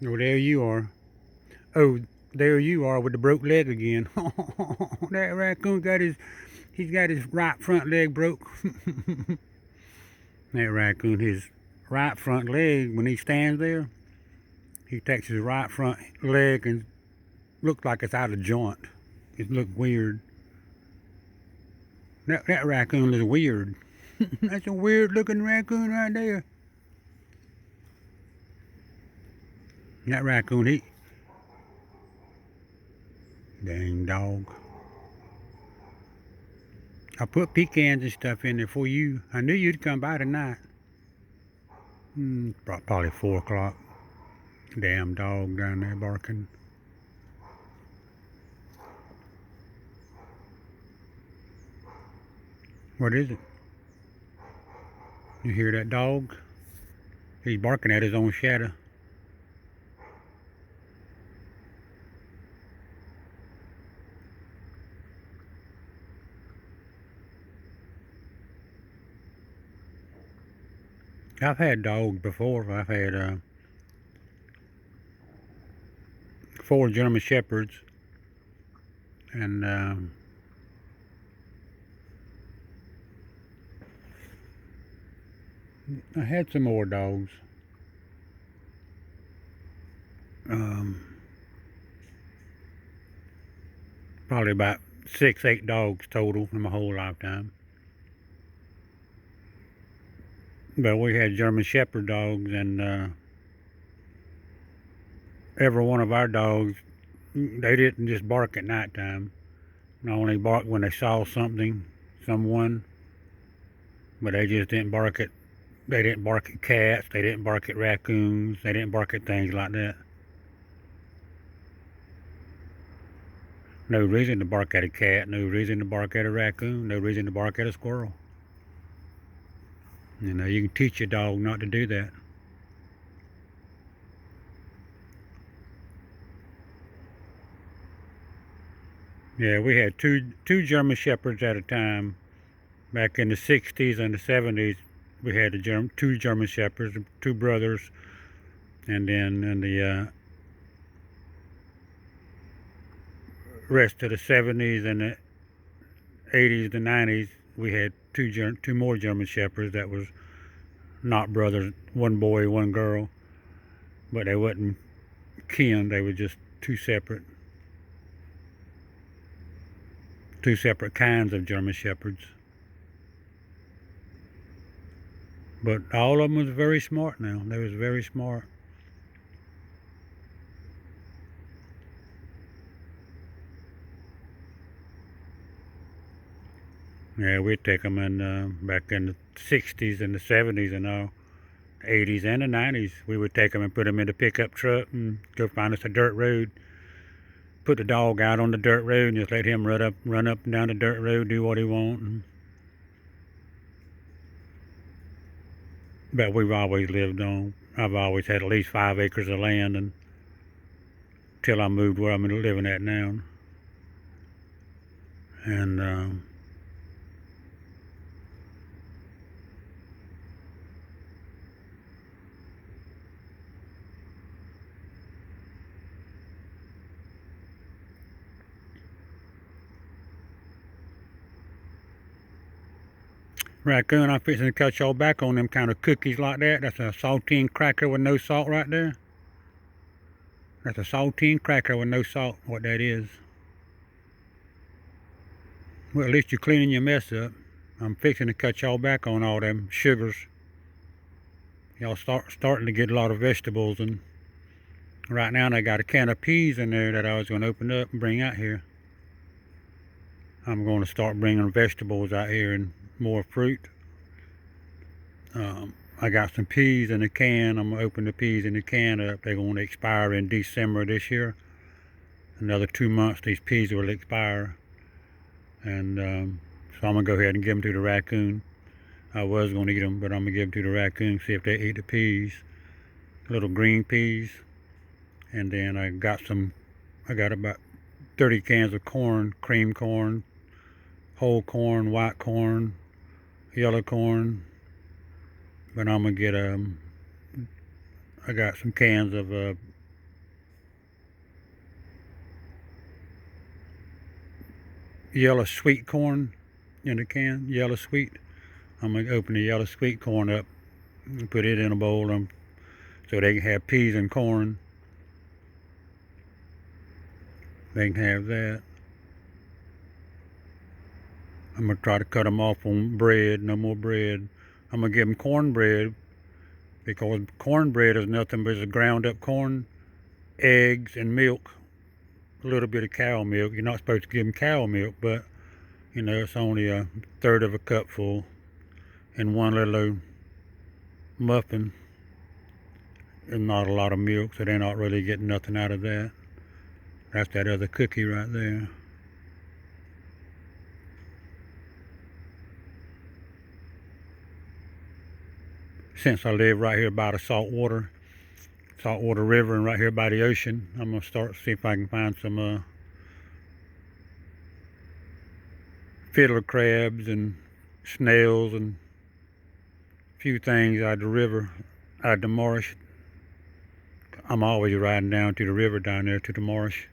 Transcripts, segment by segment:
Oh, there you are. Oh, there you are with the broke leg again. That raccoon he's got his right front leg broke. That raccoon, his right front leg, when he stands there, he takes his right front leg and looks like it's out of joint. It looks weird. That raccoon is weird. That's a weird looking raccoon right there. That raccoon, dang dog. I put pecans and stuff in there for you. I knew you'd come by tonight. Probably 4 o'clock. Damn dog down there barking. What is it? You hear that dog? He's barking at his own shadow. I've had dogs before. I've had 4 German Shepherds, and I had some more dogs. Um, Probably about 6, 8 dogs total in my whole lifetime. But we had German Shepherd dogs, and every one of our dogs, they didn't just bark at nighttime. They only barked when they saw someone, but they just didn't bark at. They didn't bark at cats. They didn't bark at raccoons. They didn't bark at things like that. No reason to bark at a cat. No reason to bark at a raccoon. No reason to bark at a squirrel. You know, you can teach your dog not to do that. Yeah, we had two German Shepherds at a time. Back in the 60s and the 70s, we had two German Shepherds, 2 brothers. And then in the rest of the 70s and the 80s, the 90s, we had two more German Shepherds that was not brothers, one boy, one girl. But they wasn't kin, they were just two separate kinds of German Shepherds. But all of them was very smart now. They was very smart. Yeah, we'd take them in back in the 60s and the 70s and all, 80s and the 90s. We would take them and put them in the pickup truck and go find us a dirt road. Put the dog out on the dirt road and just let him run up and down the dirt road, do what he want. But we've always lived on. I've always had at least 5 acres of land until I moved where I'm living at now. And Raccoon, I'm fixing to cut y'all back on them kind of cookies like that. That's a saltine cracker with no salt right there. That's a saltine cracker with no salt, what that is. Well, at least you're cleaning your mess up. I'm fixing to cut y'all back on all them sugars. Y'all starting to get a lot of vegetables, and right now I got a can of peas in there that I was going to open up and bring out here. I'm going to start bringing vegetables out here and more fruit. I got some peas in a can. I'm going to open the peas in the can up. They're going to expire in December this year. Another 2 months these peas will expire. And so I'm going to go ahead and give them to the raccoon. I was going to eat them, but I'm going to give them to the raccoon, see if they eat the peas. Little green peas. And then I got about 30 cans of corn, cream corn, whole corn, white corn, yellow corn. But I'm going to get, I got some cans of yellow sweet corn in the can, yellow sweet. I'm going to open the yellow sweet corn up and put it in a bowl so they can have peas and corn. They can have that. I'm going to try to cut them off on bread, no more bread. I'm going to give them cornbread, because cornbread is nothing but just ground up corn, eggs, and milk. A little bit of cow milk. You're not supposed to give them cow milk, but you know, it's only a third of a cupful in one little muffin. There's not a lot of milk, so they're not really getting nothing out of that. That's that other cookie right there. Since I live right here by the saltwater river and right here by the ocean, I'm gonna start see if I can find some fiddler crabs and snails and a few things out of the river, out of the marsh. I'm always riding down to the river down there to the marsh,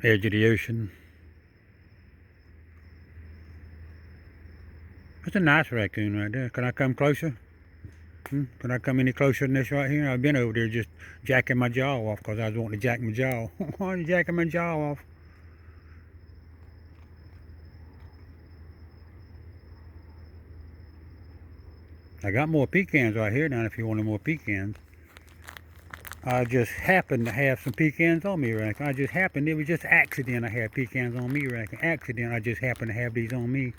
edge of the ocean. It's a nice raccoon right there. Can I come closer? Can I come any closer than this right here? I've been over there just jacking my jaw off because I was wanting to jack my jaw. Why are you jacking my jaw off? I got more pecans right here now if you wanted more pecans. I just happened to have some pecans on me, Raccoon. I just happened, it was just accident I had pecans on me, Raccoon. Accident, I just happened to have these on me.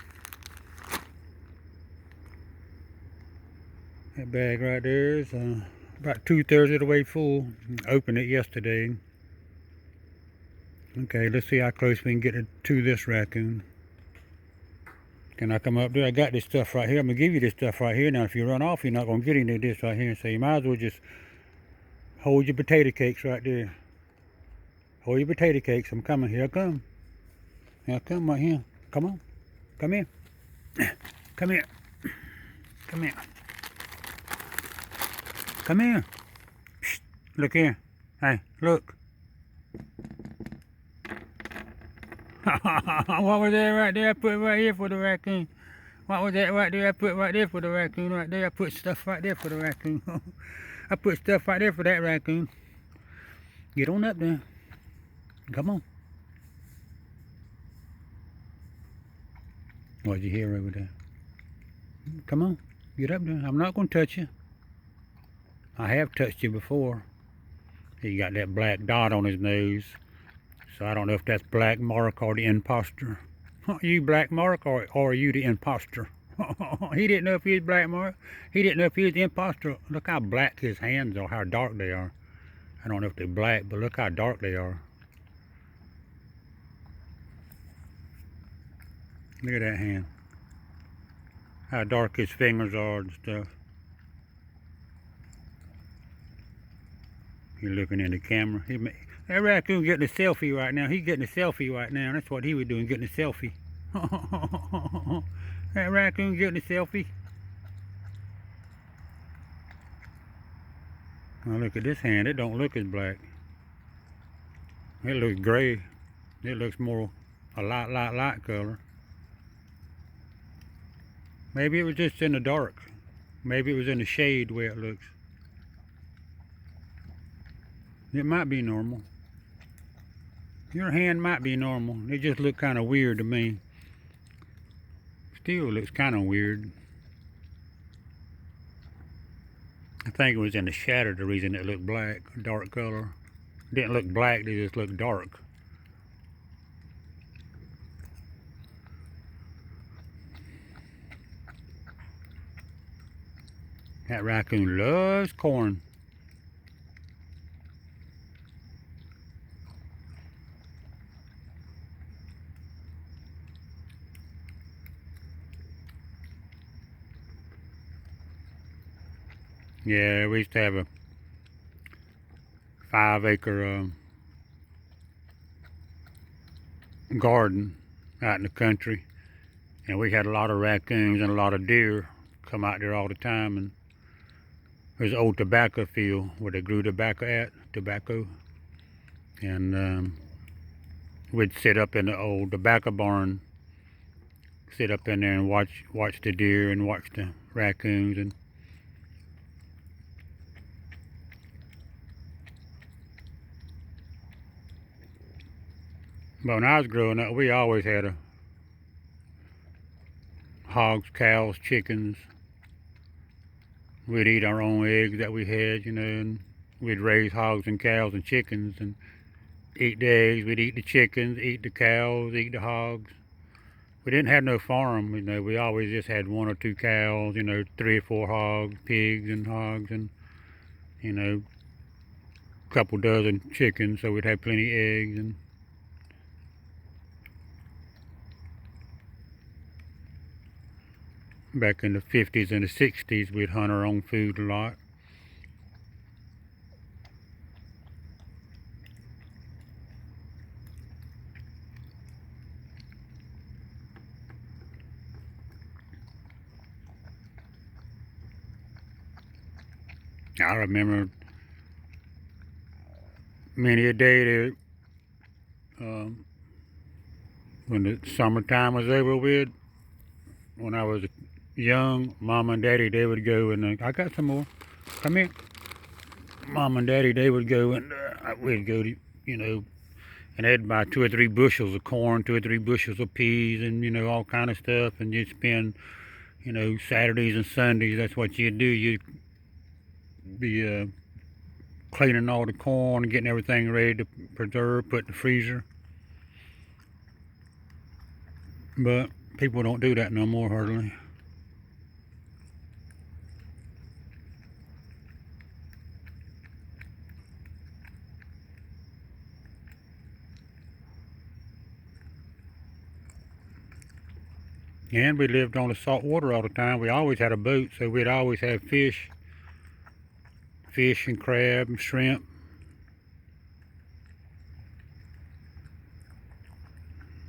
That bag right there is about 2/3 of the way full. Opened it yesterday. Okay, let's see how close we can get to this raccoon. Can I come up there? I got this stuff right here. I'm going to give you this stuff right here. Now, if you run off, you're not going to get any of this right here. So you might as well just hold your potato cakes right there. Hold your potato cakes. I'm coming. Here I come. Here I come right here. Come on. Come here. Come here. Come here. Come here. Shh. Look here. Hey, look. What was that right there I put right here for the raccoon? What was that right there I put right there for the raccoon? Right there I put stuff right there for the raccoon. I put stuff right there for that raccoon. Get on up there. Come on. What'd you hear over there? Come on. Get up there. I'm not going to touch you. I have touched you before. He got that black dot on his nose. So I don't know if that's Black Mark or the imposter. Are you Black Mark or are you the imposter? He didn't know if he was Black Mark. He didn't know if he was the imposter. Look how black his hands are, how dark they are. I don't know if they're black, but look how dark they are. Look at that hand. How dark his fingers are and stuff. He's looking in the camera. That raccoon getting a selfie right now. He's getting a selfie right now. That's what he was doing, getting a selfie. That raccoon getting a selfie. Now look at this hand. It don't look as black. It looks gray. It looks more a light color. Maybe it was just in the dark. Maybe it was in the shade where it looks. It might be normal. Your hand might be normal. It just looked kind of weird to me. Still looks kind of weird. I think it was in the shadow the reason it looked black, dark color. It didn't look black, it just looked dark. That raccoon loves corn. Yeah, we used to have a 5-acre garden out in the country, and we had a lot of raccoons and a lot of deer come out there all the time. And there's an old tobacco field where they grew tobacco, and we'd sit up in the old tobacco barn, sit up in there and watch the deer and watch the raccoons. And but when I was growing up, we always had hogs, cows, chickens. We'd eat our own eggs that we had, you know, and we'd raise hogs and cows and chickens and eat the eggs. We'd eat the chickens, eat the cows, eat the hogs. We didn't have no farm, you know. We always just had 1 or 2 cows, you know, 3 or 4 hogs, pigs and hogs, and, you know, a couple dozen chickens, so we'd have plenty of eggs. And back in the 50s and the 60s, we'd hunt our own food a lot. I remember many a day there, when the summertime was over with, when I was young, Mom and Daddy, they would go and, I got some more, come here. Mom and Daddy, they would go and we'd go to, you know, and they'd buy 2 or 3 bushels of corn, 2 or 3 bushels of peas, and, you know, all kind of stuff, and you'd spend, you know, Saturdays and Sundays, that's what you'd do. You'd be cleaning all the corn and getting everything ready to preserve, put in the freezer. But people don't do that no more, hardly. And we lived on the salt water all the time. We always had a boat, so we'd always have fish and crab and shrimp.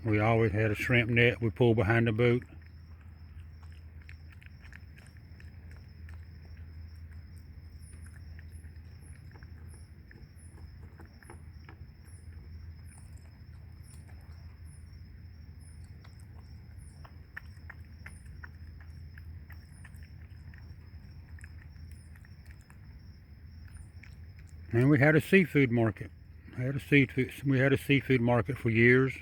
We always had a shrimp net we pulled behind the boat. And we had a seafood market. We had a seafood market for years.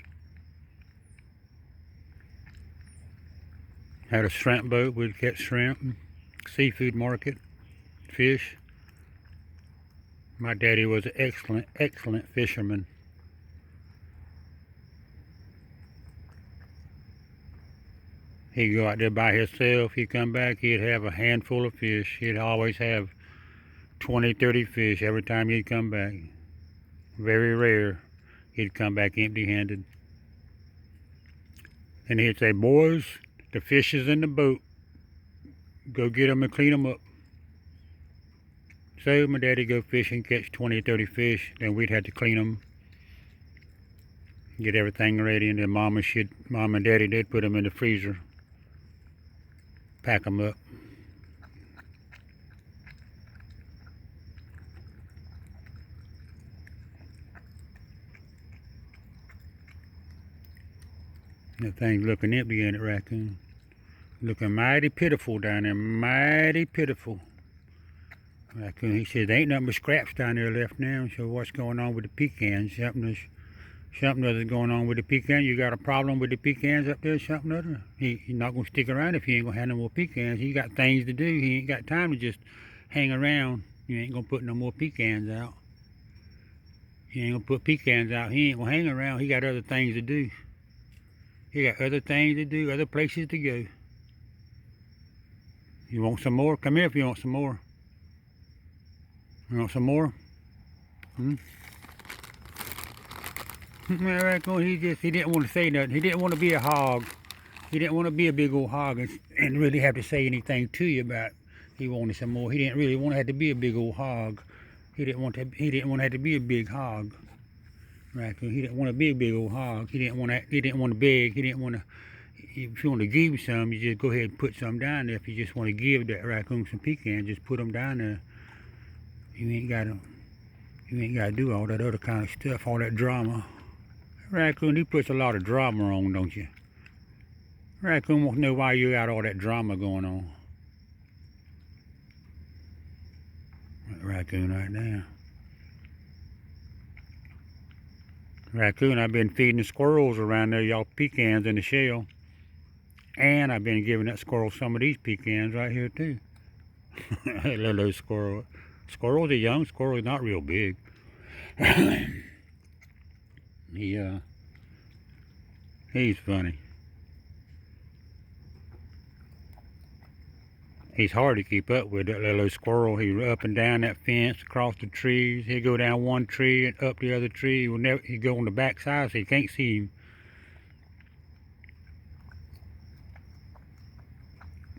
Had a shrimp boat. We'd catch shrimp. Seafood market, fish. My daddy was an excellent fisherman. He'd go out there by himself. He'd come back. He'd have a handful of fish. He'd always have 20, 30 fish every time he'd come back. Very rare he'd come back empty-handed. And he'd say, "Boys, the fish is in the boat. Go get them and clean them up." So my daddy'd go fishing, catch 20, 30 fish. Then we'd have to clean them, get everything ready, and then Mom and Daddy, they'd put them in the freezer, pack them up. That thing's looking empty, ain't it, Raccoon? Looking mighty pitiful down there, mighty pitiful. Raccoon, he says, there ain't nothing but scraps down there left now. So what's going on with the pecans? Something other going on with the pecan. You got a problem with the pecans up there, something other? He's not going to stick around if he ain't going to have no more pecans. He got things to do. He ain't got time to just hang around. He ain't going to put no more pecans out. He ain't going to put pecans out. He ain't going to hang around. He got other things to do. He got other things to do, other places to go. You want some more? Come here if you want some more. You want some more? Raccoon, he didn't want to say nothing. He didn't want to be a hog. He didn't want to be a big old hog and really have to say anything to you about he wanted some more. He didn't really want to have to be a big old hog. He didn't want to have to be a big hog. Raccoon, he didn't want to be a big old hog. He didn't want to beg. He didn't want to. If you want to give him some, you just go ahead and put some down there. If you just want to give that raccoon some pecans, just put them down there. You ain't got to do all that other kind of stuff, all that drama. Raccoon, he puts a lot of drama on, don't you? Raccoon wants to know why you got all that drama going on. Raccoon right now. Raccoon, I've been feeding the squirrels around there, y'all, pecans in the shell. And I've been giving that squirrel some of these pecans right here too. Little squirrel. Squirrel's a young squirrel, he's not real big. He's funny. He's hard to keep up with, that little squirrel. He's up and down that fence, across the trees. He'll go down one tree and up the other tree. He'll go on the back side so you can't see him.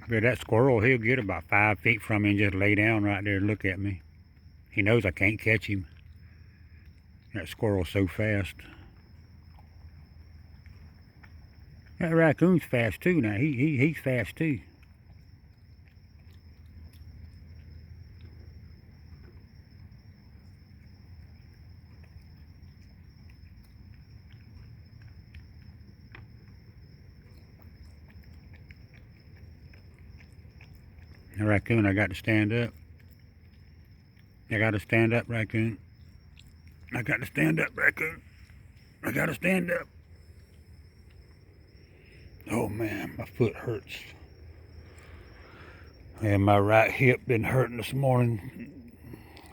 But that squirrel, he'll get about 5 feet from me and just lay down right there and look at me. He knows I can't catch him. That squirrel's so fast. That raccoon's fast too now. He's fast too. The raccoon, I got to stand up. I got to stand up, raccoon. I got to stand up, raccoon. I got to stand up. Oh man, my foot hurts. And my right hip been hurting this morning.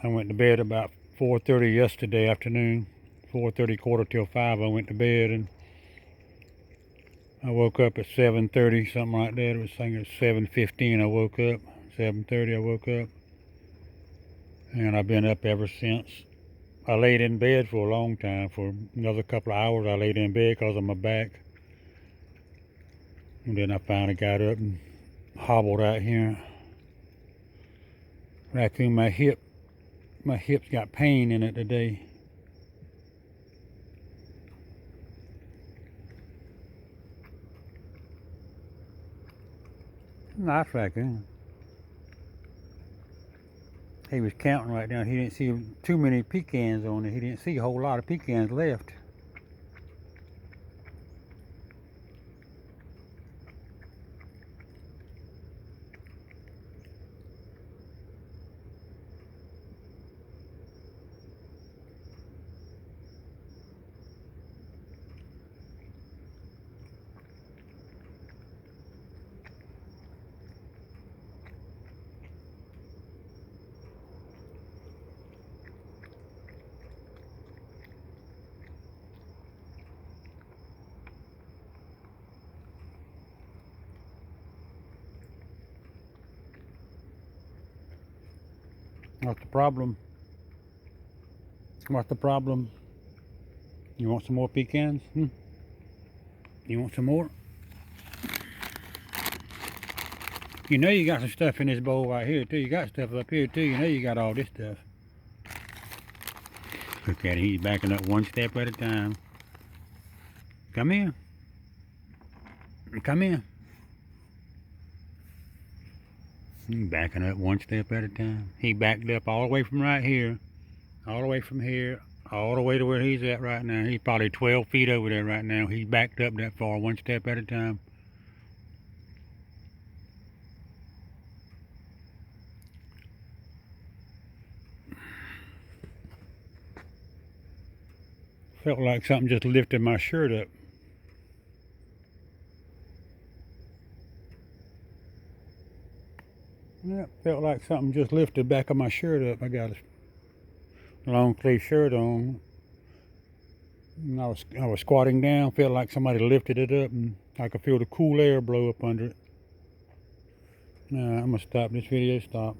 I went to bed about 4:30 yesterday afternoon. 4:30, quarter till 5, I went to bed, and I woke up at 7:30, something like that. It was saying at 7:15 I woke up. 7:30 I woke up. And I've been up ever since. I laid in bed for a long time. For another couple of hours I laid in bed because of my back. And then I finally got up and hobbled out here. Raccoon, my hip's got pain in it today. Nice raccoon. He was counting right now. He didn't see too many pecans on it. He didn't see a whole lot of pecans left. What's the problem? What's the problem? You want some more pecans? You want some more? You know you got some stuff in this bowl right here too. You got stuff up here too. You know you got all this stuff. Look at it, he's backing up one step at a time. Come here. Come here. He's backing up one step at a time. He backed up all the way from right here, all the way from here, all the way to where he's at right now. He's probably 12 feet over there right now. He's backed up that far, one step at a time. Felt like something just lifted my shirt up. Yeah, felt like something just lifted the back of my shirt up. I got a long sleeve shirt on. And I was squatting down, felt like somebody lifted it up, and I could feel the cool air blow up under it. Now I'm gonna stop this video. Stop.